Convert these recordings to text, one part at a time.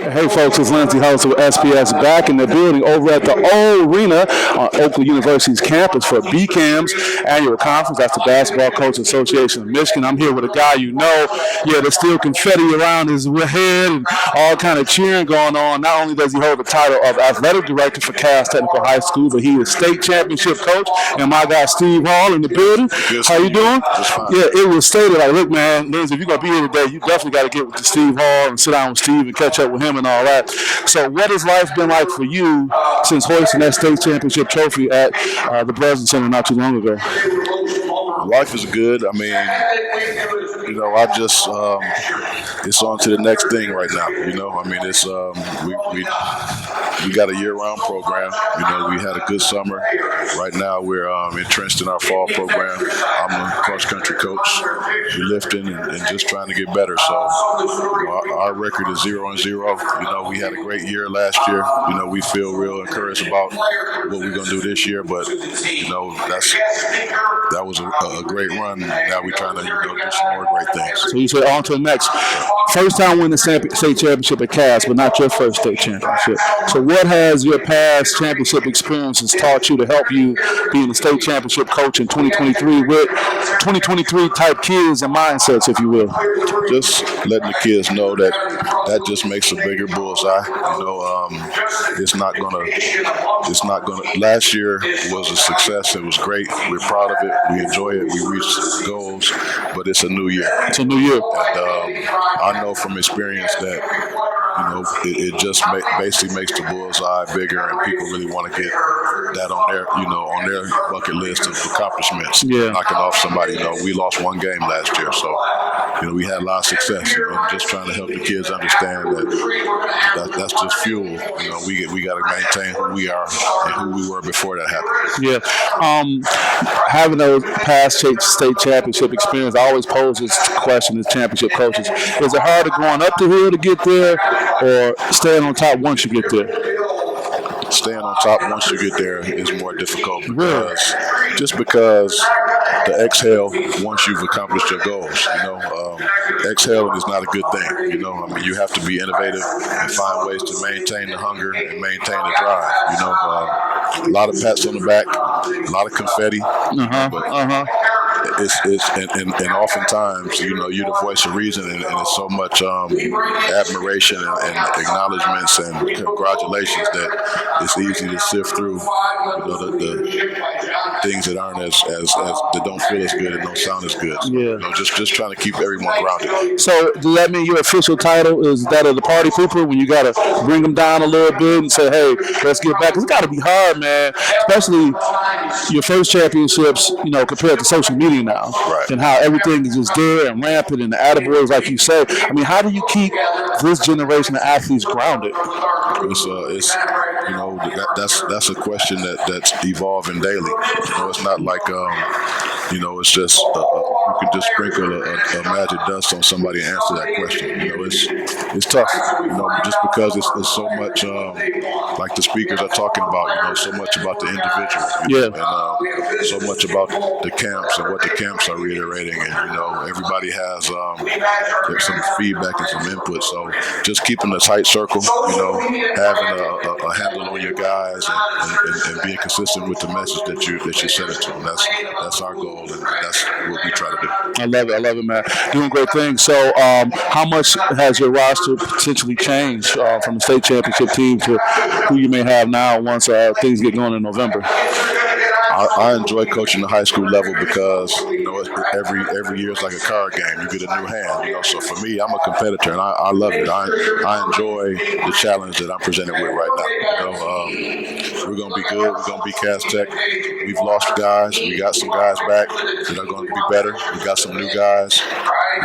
Hey folks, it's Lindsey Host with SPS back in the building over at the old arena on Oakland University's campus for BCAM's annual conference. That's the Basketball Coaches Association of Michigan. I'm here with a guy there's still confetti around his head and all kind of cheering going on. Not only does he hold the title of athletic director for Cass Technical High School, but he is state championship coach. And my guy Steve Hall in the building. How you doing? Yeah, it was stated like, look, man, Lindsey, if you're gonna be here today, you definitely got to get with Steve Hall and sit down with Steve and catch up with him and all that. So what has life been like for you since hoisting that state championship trophy at the Breslin Center not too long ago? Life is good. I mean, I just it's on to the next thing right now. I mean, it's we got a year-round program. We had a good summer. Right now, we're entrenched in our fall program. I'm a cross-country coach. We're lifting and just trying to get better. So our record is 0-0. We had a great year last year. We feel real encouraged about what we're going to do this year. But that was a great run. Now we're trying to do some more great things. So you say on to the next. First time winning the state championship at Cass, but not your first state championship. So what has your past championship experiences taught you to help you being a state championship coach in 2023 with 2023 type kids and mindsets, if you will? Just letting the kids know that just makes a bigger bullseye. It's not gonna. Last year was a success. It was great. We're proud of it. We enjoy it. We reached goals, but it's a new year. It's a new year. And I know from experience that it just basically makes the bullseye bigger, and people really want to get that on their bucket list of accomplishments. Yeah. Knocking off somebody. We lost one game last year, so we had a lot of success. Just trying to help the kids understand that that's just fuel. We got to maintain who we are and who we were before that happened. Yeah. Having those past state championship experience, I always pose this question as championship coaches: is it harder going up the hill to get there, or staying on top once you get there? Staying on top once you get there is more difficult because the exhale once you've accomplished your goals. Exhaling is not a good thing. You have to be innovative and find ways to maintain the hunger and maintain the drive. A lot of pats on the back, a lot of confetti. And oftentimes, you're the voice of reason, and it's so much admiration and acknowledgments and congratulations that it's easy to sift through, the things that aren't as that don't feel as good and don't sound as good. So, yeah. Just trying to keep everyone grounded. So does that mean your official title is that of the party pooper, when you got to bring them down a little bit and say, hey, let's get back? It's got to be hard, man, especially your first championships, compared to social media now. Right. And how everything is just there and rampant and the attaboys, like you say. I mean, how do you keep this generation of athletes grounded? That's a question that's evolving daily. It's not like it's just you can just sprinkle a magic dust on somebody and answer that question. It's tough. Just because it's so much like the speakers are talking about. So much about the individual. And so much about the camps and what the camps are reiterating, and everybody has some feedback and some input. So just keeping a tight circle, having a handle on your guys, and being consistent with the message that you send it to them. That's our goal, and that's what we try to do. I love it, man. Doing great things. So, how much has your roster potentially changed from the state championship team to who you may have now once things get going in November? I enjoy coaching the high school level because every year is like a card game. You get a new hand. So for me, I'm a competitor and I love it. I enjoy the challenge that I'm presented with right now. We're gonna be good. We're gonna be Cass Tech. We've lost guys. We got some guys back that are going to be better. We got some new guys.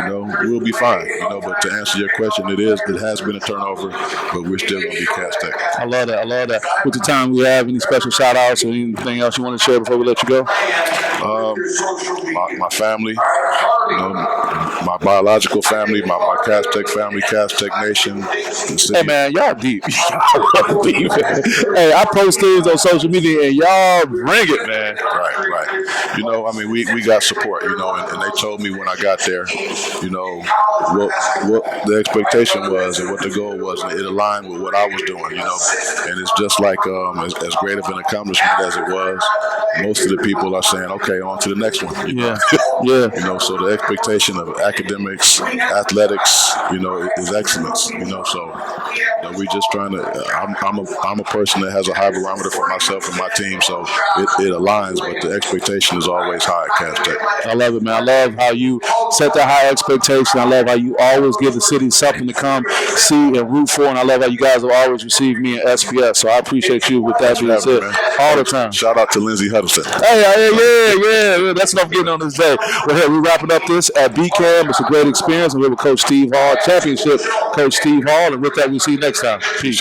We'll be fine. But to answer your question, it has been a turnover, but we're still going to be Cass Tech. I love that. With the time we have, any special shout outs or anything else you want to share before we let you go? My family, You know, my biological family, my Cass Tech family, Cass Tech Nation. The city. Hey man, y'all deep. Y'all deep. Hey, I post things on social media and y'all bring it, man. Right. You know, I mean, we got support. You know, and they told me when I got there, you know, what the expectation was and what the goal was, and it aligned with what I was doing. You know, and it's just like as great of an accomplishment as it was. Most of the people are saying, okay, on to the next one. You know? Yeah. You know, so the expectation of academics, athletics, you know, is excellence. You know, so you know, we just trying to. I'm a person that has a high barometer for myself and my team, so it aligns. But the expectation is always high at Cass Tech. I love it, man. I love how you set that high expectation. I love how you always give the city something to come see and root for, and I love how you guys have always received me in SPS. So I appreciate you with that being said all the time. Shout out to Lindsey Huddleston. Yeah. That's what I'm getting on this day. Well, hey, we're wrapping up this at BCAM. It's a great experience. I'm here with Coach Steve Hall, championship Coach Steve Hall, and with that, we'll see you next time. Peace.